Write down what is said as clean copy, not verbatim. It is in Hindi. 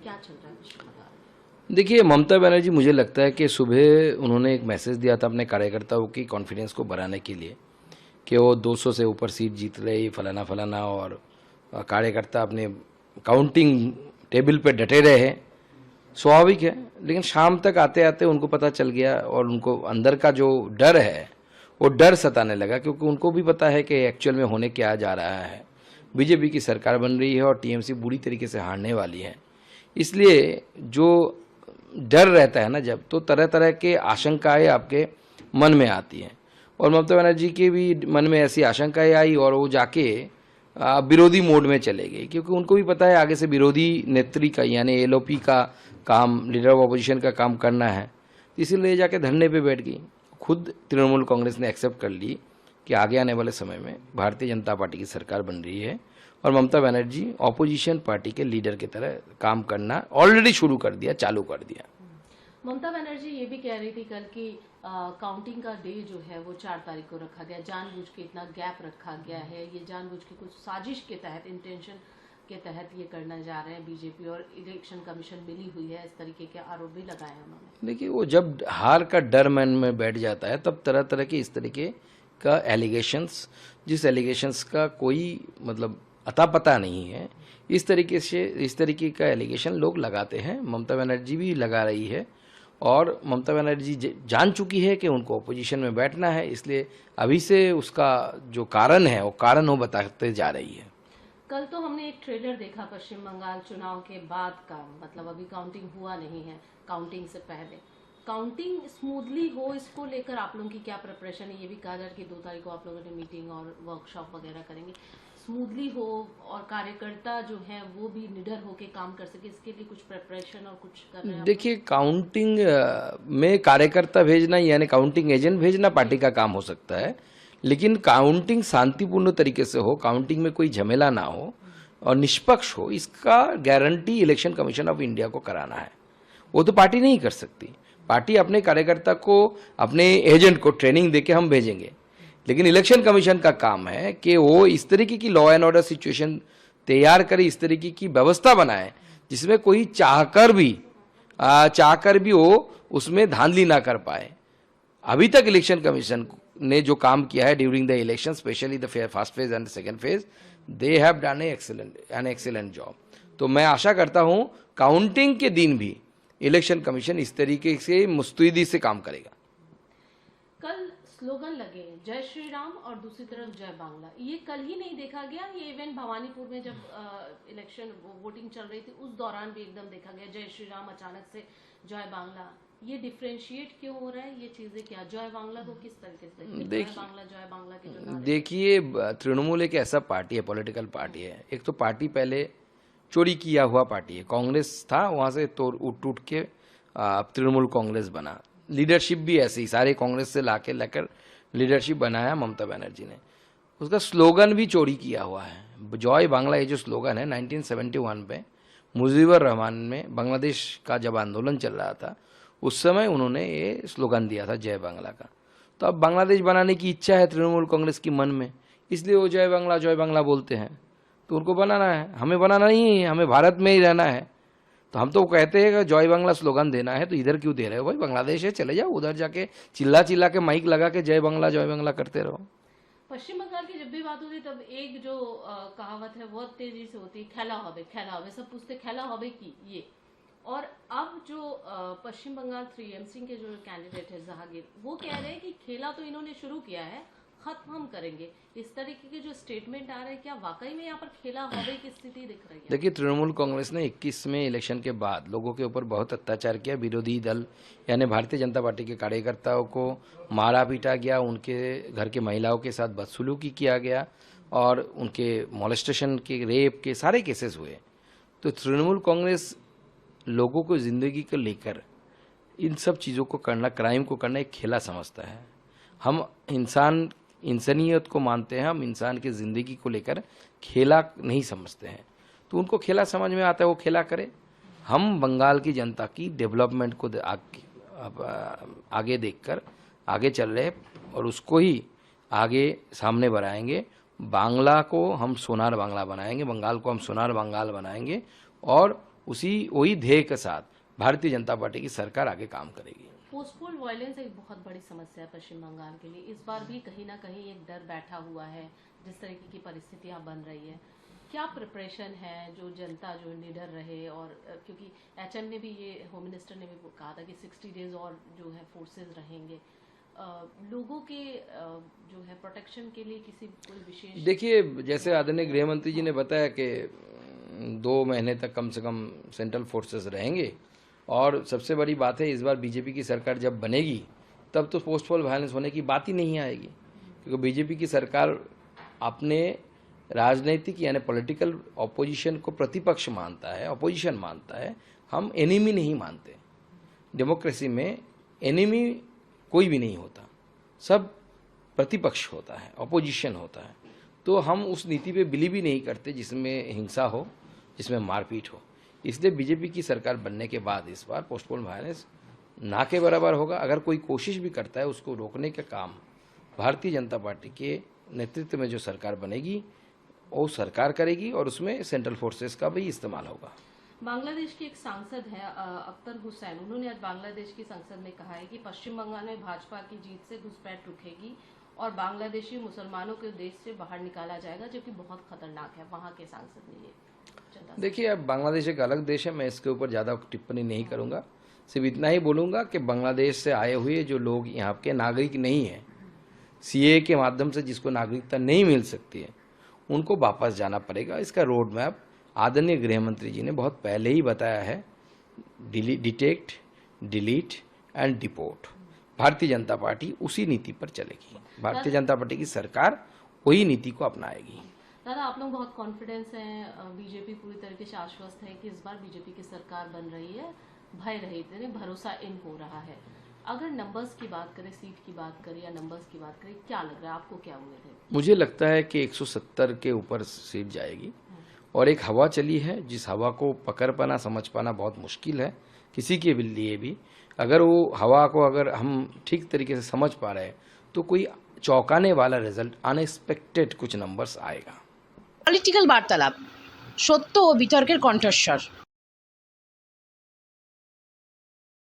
क्या चल रहा है पश्चिम बंगाल? देखिए, ममता बनर्जी मुझे लगता है कि सुबह उन्होंने एक मैसेज दिया था अपने कार्यकर्ताओं की कॉन्फिडेंस को बढ़ाने के लिए कि वो 200 से ऊपर सीट जीत रही फलाना फलाना, और कार्यकर्ता अपने काउंटिंग टेबल पे डटे रहे हैं। स्वाभाविक है, लेकिन शाम तक आते आते उनको पता चल गया और उनको अंदर का जो डर है वो डर सताने लगा, क्योंकि उनको भी पता है कि एक्चुअल में होने क्या जा रहा है। बीजेपी की सरकार बन रही है और टीएमसी बुरी तरीके से हारने वाली है। इसलिए जो डर रहता है ना, जब तो तरह तरह के आशंकाएं आपके मन में आती हैं, और ममता बनर्जी के भी मन में ऐसी आशंकाएं आई और वो जाके विरोधी मोड में चले गए, क्योंकि उनको भी पता है आगे से विरोधी नेत्री का यानी एलओपी का काम, लीडर ऑफ अपोजिशन का काम करना है। इसीलिए जाके धरने पे बैठ गई। खुद तृणमूल कांग्रेस ने एक्सेप्ट कर ली कि आगे आने वाले समय में भारतीय जनता पार्टी की सरकार बन रही है और ममता बनर्जी ऑपोजिशन पार्टी के लीडर की तरह काम करना ऑलरेडी शुरू कर दिया, चालू कर दिया। ममता बनर्जी ये भी कह रही थी कल की काउंटिंग का डे जो है वो 4 तारीख को रखा गया, जानबूझ के इतना गैप रखा गया है, ये जानबूझ के कुछ साजिश के तहत, इंटेंशन के तहत ये करना जा रहे हैं बीजेपी, और इलेक्शन कमीशन मिली हुई है, इस तरीके के आरोप भी लगाए उन्होंने। देखिए, वो जब हार का डर मन में बैठ जाता है तब तरह तरह के इस तरीके का एलिगेशंस, जिस एलिगेशंस का कोई मतलब अता पता नहीं है, इस तरीके का एलिगेशन लोग लगाते हैं। ममता बनर्जी भी लगा रही है और ममता बनर्जी जान चुकी है कि उनको अपोजिशन में बैठना है, इसलिए अभी से उसका जो कारण है वो कारण वो बताते जा रही है। कल तो हमने एक ट्रेलर देखा पश्चिम बंगाल चुनाव के बाद का, मतलब अभी काउंटिंग हुआ नहीं है, काउंटिंग से पहले काउंटिंग स्मूथली हो, इसको लेकर आप लोगों की क्या प्रिपरेशन है? ये भी कहा जा रहा है कि 2 तारीख को आप लोगों ने मीटिंग और वर्कशॉप वगैरह करेंगे, स्मूथली हो और कार्यकर्ता जो है वो भी निडर होके काम कर सके, इसके लिए कुछ प्रिपरेशन और कुछ कर रहे हैं? देखिए, काउंटिंग में कार्यकर्ता भेजना यानी काउंटिंग एजेंट भेजना पार्टी का काम हो सकता है, लेकिन काउंटिंग शांतिपूर्ण तरीके से हो, काउंटिंग में कोई झमेला ना हो और निष्पक्ष हो, इसका guarantee election commission of India को कराना है। वो तो पार्टी नहीं कर सकती। पार्टी अपने कार्यकर्ता को, अपने एजेंट को ट्रेनिंग देके हम भेजेंगे, लेकिन इलेक्शन कमीशन का काम है कि वो इस तरीके की लॉ एंड ऑर्डर सिचुएशन तैयार करे, इस तरीके की व्यवस्था बनाए जिसमें कोई चाहकर भी वो उसमें धांधली ना कर पाए। अभी तक इलेक्शन कमीशन ने जो काम किया है during the election, specially the first phase and second phase, they have done an excellent job. तो मैं आशा करता हूं काउंटिंग के दिन भी इलेक्शन कमीशन इस तरीके से मुस्तैदी से काम करेगा। कल स्लोगन लगे जय श्री राम और दूसरी तरफ जय बांग्ला, ये कल ही नहीं देखा गया, ये इवेंट भवानीपुर में जब इलेक्शन वोटिंग चल रही थी उस दौरान भी एकदम देखा गया, जय श्री राम अचानक से जय बांग्ला। ये डिफरेंशिएट क्यों हो रहा है? ये चीजें क्या, जय बांग्ला को किस तरीके से जय बांग्ला के जो देखिए, तृणमूल एक ऐसा पार्टी है, पॉलिटिकल पार्टी है। एक तो पार्टी पहले चोरी किया हुआ पार्टी है, कांग्रेस था वहां से तो उठ के तृणमूल कांग्रेस बना। लीडरशिप भी ऐसी सारे कांग्रेस से लेकर लीडरशिप बनाया ममता बनर्जी ने। उसका स्लोगन भी चोरी किया हुआ है। जय बांग्ला ये जो स्लोगन है 1971 पे मुजीबुर रहमान में बांग्लादेश का जब आंदोलन चल रहा था उस समय उन्होंने ये स्लोगन दिया था जय बांग्ला का। तो अब बांग्लादेश बनाने की इच्छा है तृणमूल कांग्रेस की मन में, इसलिए वो जय बांग्ला बोलते हैं। तो उनको बनाना है, हमें बनाना नहीं है, हमें भारत में ही रहना है। तो हम तो कहते हैं कि जय बांग्ला स्लोगन देना है, तो इधर क्यों दे रहे हो भाई? बांग्लादेश है, चले जाओ उधर जाके चिल्ला के माइक लगा के जय बांग्ला करते रहो। पश्चिम बंगाल की जब भी बात होती तब एक जो कहावत है बहुत तेजी से होती है, खेला होवे, सब पूछते खेला होवे की ये। और अब जो पश्चिम बंगाल 3MC के जो कैंडिडेट है जहांगीर, वो कह रहे हैं कि खेला तो इन्होंने शुरू किया है, खत्म हम करेंगे। इस तरीके के जो स्टेटमेंट आ रहे हैं, क्या वाकई में यहाँ पर खेला होवे की स्थिति दिख रही है? देखिए, तृणमूल कांग्रेस ने 21 में इलेक्शन के बाद लोगों के ऊपर बहुत अत्याचार किया। विरोधी दल यानी भारतीय जनता पार्टी के कार्यकर्ताओं को मारा पीटा गया, उनके घर के महिलाओं के साथ बदसलूकी किया गया और उनके मॉलेस्टेशन के, रेप के सारे केसेस हुए। तो तृणमूल कांग्रेस लोगों को जिंदगी को लेकर इन सब चीज़ों को करना, क्राइम को करना एक खेला समझता है। हम इंसानियत को मानते हैं, हम इंसान की ज़िंदगी को लेकर खेला नहीं समझते हैं। तो उनको खेला समझ में आता है, वो खेला करे। हम बंगाल की जनता की डेवलपमेंट को आगे देखकर आगे चल रहे और उसको ही आगे सामने बढ़ाएंगे। बांग्ला को हम सोनार बांग्ला बनाएंगे, बंगाल को हम सोनार बंगाल बनाएंगे और वही ध्येय के साथ भारतीय जनता पार्टी की सरकार आगे काम करेगी। पोस्टपोल वायलेंस एक बहुत बड़ी समस्या है पश्चिम बंगाल के लिए। इस बार भी कहीं ना कहीं एक डर बैठा हुआ है, जिस तरीके की परिस्थितियां बन रही है। क्या प्रिपरेशन है जो जनता जो निडर रहे? और क्योंकि एचएम ने भी ये, होम मिनिस्टर ने भी कहा था कि 60 डेज और जो है फोर्सेज रहेंगे, लोगों के जो है प्रोटेक्शन के लिए किसी कोई विशेष। देखिए, जैसे आदरणीय गृह मंत्री जी ने बताया कि 2 महीने तक कम से कम सेंट्रल फोर्सेस रहेंगे, और सबसे बड़ी बात है इस बार बीजेपी की सरकार जब बनेगी तब तो पोस्टपोल वायलेंस होने की बात ही नहीं आएगी, क्योंकि बीजेपी की सरकार अपने राजनीतिक यानी पॉलिटिकल ऑपोजिशन को प्रतिपक्ष मानता है, ऑपोजिशन मानता है। हम एनिमी नहीं मानते। डेमोक्रेसी में एनिमी कोई भी नहीं होता, सब प्रतिपक्ष होता है, ऑपोजिशन होता है। तो हम उस नीति पे बिलीव ही नहीं करते जिसमें हिंसा हो, जिसमें मारपीट हो। इसलिए बीजेपी की सरकार बनने के बाद इस बार पोस्टपोल वायलेंस ना के बराबर होगा। अगर कोई कोशिश भी करता है उसको रोकने का काम भारतीय जनता पार्टी के नेतृत्व में जो सरकार बनेगी वो सरकार करेगी, और उसमें सेंट्रल फोर्सेस का भी इस्तेमाल होगा। बांग्लादेश के एक सांसद हैं अख्तर हुसैन, उन्होंने आज बांग्लादेश की संसद में कहा है कि पश्चिम बंगाल में भाजपा की जीत से घुसपैठ रुकेगी और बांग्लादेशी मुसलमानों को देश से बाहर निकाला जाएगा, जो कि बहुत खतरनाक है। वहां के सांसद ने ये। देखिए, अब बांग्लादेश एक अलग देश है, मैं इसके ऊपर ज़्यादा टिप्पणी नहीं करूंगा। सिर्फ इतना ही बोलूंगा कि बांग्लादेश से आए हुए जो लोग यहाँ के नागरिक नहीं हैं, सीए के माध्यम से जिसको नागरिकता नहीं मिल सकती है, उनको वापस जाना पड़ेगा। इसका रोड मैप आदरणीय गृह मंत्री जी ने बहुत पहले ही बताया है। Detect, delete and deport. Bharatiya Janata party उसी नीति पर चलेगी। भारतीय जनता पार्टी की सरकार वही नीति को अपनाएगी। दादा, आप लोग बहुत कॉन्फिडेंस हैं, बीजेपी पूरी तरीके से आश्वस्त है कि इस बार बीजेपी की सरकार बन रही है, भय रहित, भरोसा इन हो रहा है। अगर नंबर्स की बात करें, सीट की बात करें या नंबर्स की बात करें, क्या लग रहा है आपको, क्या उम्मीद है? मुझे लगता है कि 170 के ऊपर सीट जाएगी, और एक हवा चली है जिस हवा को पकड़ पाना, समझ पाना बहुत मुश्किल है किसी के लिए भी। अगर वो हवा को अगर हम ठीक तरीके से समझ पा रहे हैं तो कोई चौंकाने वाला रिजल्ट, अनएक्सपेक्टेड कुछ नंबर्स आएगा। পলিটিক্যাল বার্তালাপ, সত্য ও বিতর্কের কণ্ঠস্বর।